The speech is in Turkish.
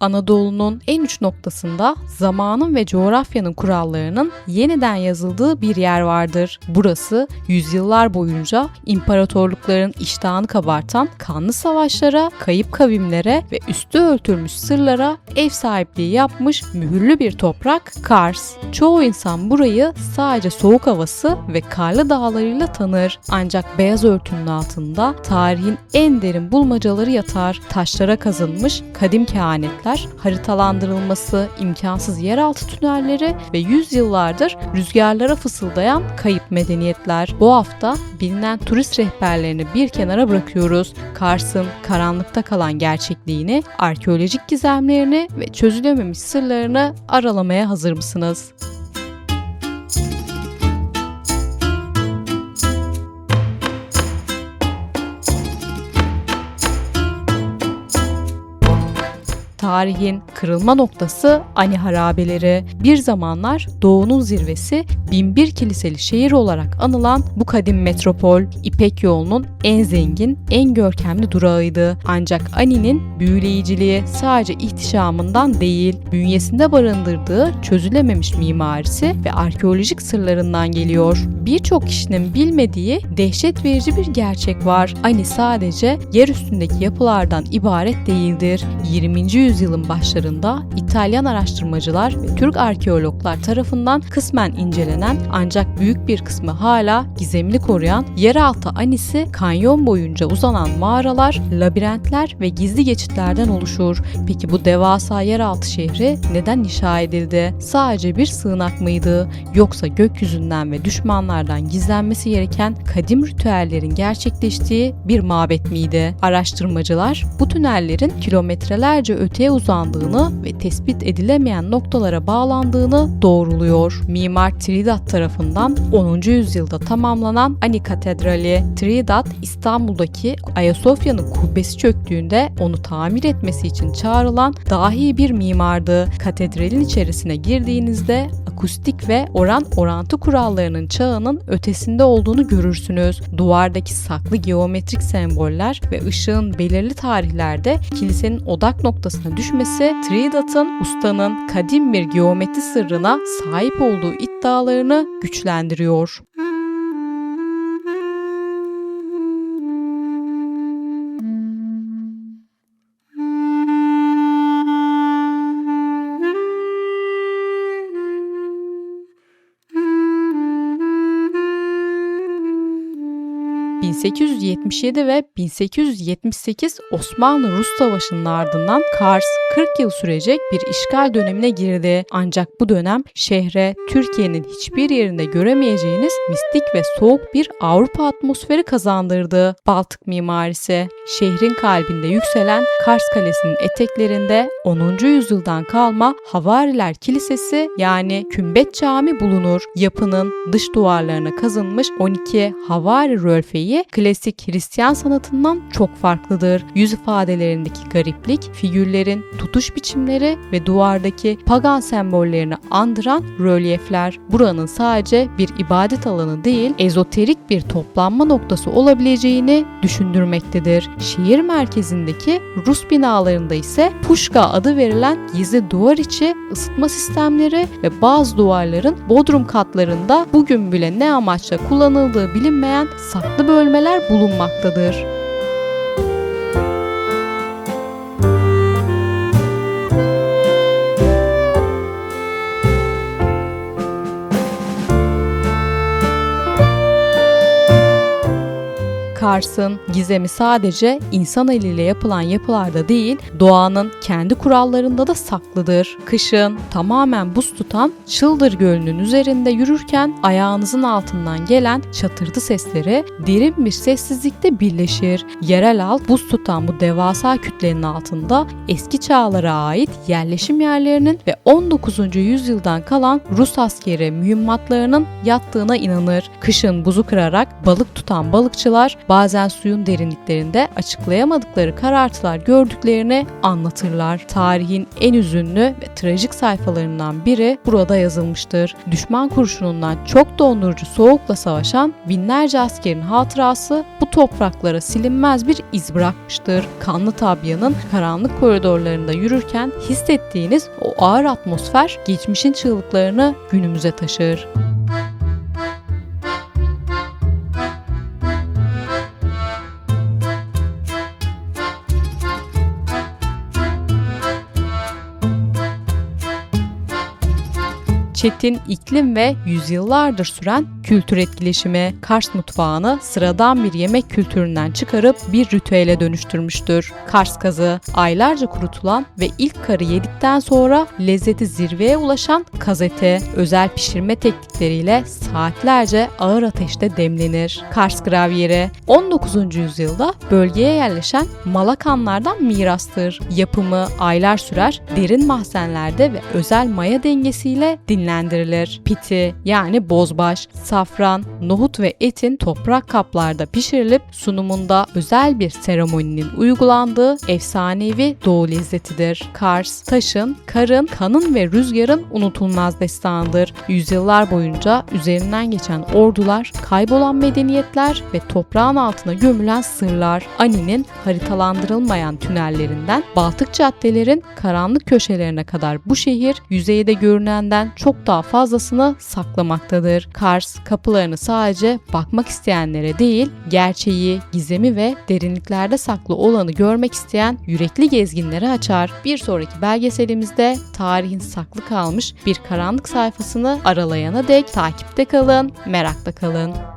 Anadolu'nun en uç noktasında zamanın ve coğrafyanın kurallarının yeniden yazıldığı bir yer vardır. Burası yüzyıllar boyunca imparatorlukların iştahını kabartan kanlı savaşlara, kayıp kavimlere ve üstü örtülmüş sırlara ev sahipliği yapmış mühürlü bir toprak, Kars. Çoğu insan burayı sadece soğuk havası ve karlı dağlarıyla tanır. Ancak beyaz örtünün altında tarihin en derin bulmacaları yatar. Taşlara kazınmış kadim kehanetler, haritalandırılması imkansız yeraltı tünelleri ve yüzyıllardır rüzgarlara fısıldayan kayıp medeniyetler. Bu hafta bilinen turist rehberlerini bir kenara bırakıyoruz. Kars'ın karanlıkta kalan gerçekliğini, arkeolojik gizemlerini ve çözülememiş sırlarını aralamaya hazır mısınız? Tarihin kırılma noktası Ani harabeleri. Bir zamanlar Doğu'nun zirvesi, binbir kiliseli şehir olarak anılan bu kadim metropol, İpek yolunun en zengin, en görkemli durağıydı. Ancak Ani'nin büyüleyiciliği sadece ihtişamından değil, bünyesinde barındırdığı çözülememiş mimarisi ve arkeolojik sırlarından geliyor. Birçok kişinin bilmediği dehşet verici bir gerçek var. Ani sadece yer üstündeki yapılardan ibaret değildir. 20. yüzyılın başlarında İtalyan araştırmacılar ve Türk arkeologlar tarafından kısmen incelenen ancak büyük bir kısmı hala gizemini koruyan yeraltı Ani'si kanyon boyunca uzanan mağaralar, labirentler ve gizli geçitlerden oluşur. Peki bu devasa yeraltı şehri neden inşa edildi? Sadece bir sığınak mıydı? Yoksa gökyüzünden ve düşmanlardan gizlenmesi gereken kadim ritüellerin gerçekleştiği bir mabet miydi? Araştırmacılar bu tünellerin kilometrelerce öteye uzandığını ve tespit edilemeyen noktalara bağlandığını doğruluyor. Mimar Tridat tarafından 10. yüzyılda tamamlanan Ani Katedrali. Tridat, İstanbul'daki Ayasofya'nın kubbesi çöktüğünde onu tamir etmesi için çağrılan dahi bir mimardı. Katedralin içerisine girdiğinizde akustik ve orantı kurallarının çağının ötesinde olduğunu görürsünüz. Duvardaki saklı geometrik semboller ve ışığın belirli tarihlerde kilisenin odak noktasına düşmesi Tridat'ın ustanın kadim bir geometri sırrına sahip olduğu iddialarını güçlendiriyor. ...1877 ve 1878 Osmanlı-Rus Savaşı'nın ardından Kars 40 yıl sürecek bir işgal dönemine girdi. Ancak bu dönem şehre Türkiye'nin hiçbir yerinde göremeyeceğiniz mistik ve soğuk bir Avrupa atmosferi kazandırdı. Baltık mimarisi. Şehrin kalbinde yükselen Kars Kalesi'nin eteklerinde 10. yüzyıldan kalma Havariler Kilisesi yani Kümbet Cami bulunur. Yapının dış duvarlarına kazınmış 12 Havari rölfeyi klasik Hristiyan sanatından çok farklıdır. Yüz ifadelerindeki gariplik, figürlerin tutuş biçimleri ve duvardaki pagan sembollerini andıran rölyefler buranın sadece bir ibadet alanı değil, ezoterik bir toplanma noktası olabileceğini düşündürmektedir. Şehir merkezindeki Rus binalarında ise Puşka adı verilen gizli duvar içi ısıtma sistemleri ve bazı duvarların bodrum katlarında bugün bile ne amaçla kullanıldığı bilinmeyen saklı bölmeler bulunmaktadır. Kars'ın gizemi sadece insan eliyle yapılan yapılarda değil, doğanın kendi kurallarında da saklıdır. Kışın tamamen buz tutan Çıldır Gölü'nün üzerinde yürürken ayağınızın altından gelen çatırtı sesleri derin bir sessizlikte birleşir. Yerel halk buz tutan bu devasa kütlenin altında eski çağlara ait yerleşim yerlerinin ve 19. yüzyıldan kalan Rus askeri mühimmatlarının yattığına inanır. Kışın buzu kırarak balık tutan balıkçılar bazen bazen suyun derinliklerinde açıklayamadıkları karartılar gördüklerini anlatırlar. Tarihin en üzünlü ve trajik sayfalarından biri burada yazılmıştır. Düşman kurşunundan çok dondurucu soğukla savaşan binlerce askerin hatırası bu topraklara silinmez bir iz bırakmıştır. Kanlı Tabya'nın karanlık koridorlarında yürürken hissettiğiniz o ağır atmosfer geçmişin çığlıklarını günümüze taşır. Çetin iklim ve yüzyıllardır süren kültür etkileşimi Kars mutfağını sıradan bir yemek kültüründen çıkarıp bir ritüele dönüştürmüştür. Kars kazı, aylarca kurutulan ve ilk karı yedikten sonra lezzeti zirveye ulaşan kaz eti, özel pişirme teknikleriyle saatlerce ağır ateşte demlenir. Kars gravyeri, 19. yüzyılda bölgeye yerleşen Malakanlardan mirastır. Yapımı aylar sürer, derin mahzenlerde ve özel maya dengesiyle dinlendirilir. Piti yani bozbaş, safran, nohut ve etin toprak kaplarda pişirilip sunumunda özel bir seremoninin uygulandığı efsanevi doğu lezzetidir. Kars, taşın, karın, kanın ve rüzgarın unutulmaz destanıdır. Yüzyıllar boyunca üzerinden geçen ordular, kaybolan medeniyetler ve toprağın altına gömülen sırlar, Ani'nin haritalandırılmayan tünellerinden Baltık caddelerin karanlık köşelerine kadar bu şehir yüzeyde görünenden çok daha fazlasını saklamaktadır. Kars kapılarını sadece bakmak isteyenlere değil, gerçeği, gizemi ve derinliklerde saklı olanı görmek isteyen yürekli gezginlere açar. Bir sonraki belgeselimizde tarihin saklı kalmış bir karanlık sayfasını aralayana dek takipte kalın, merakta kalın.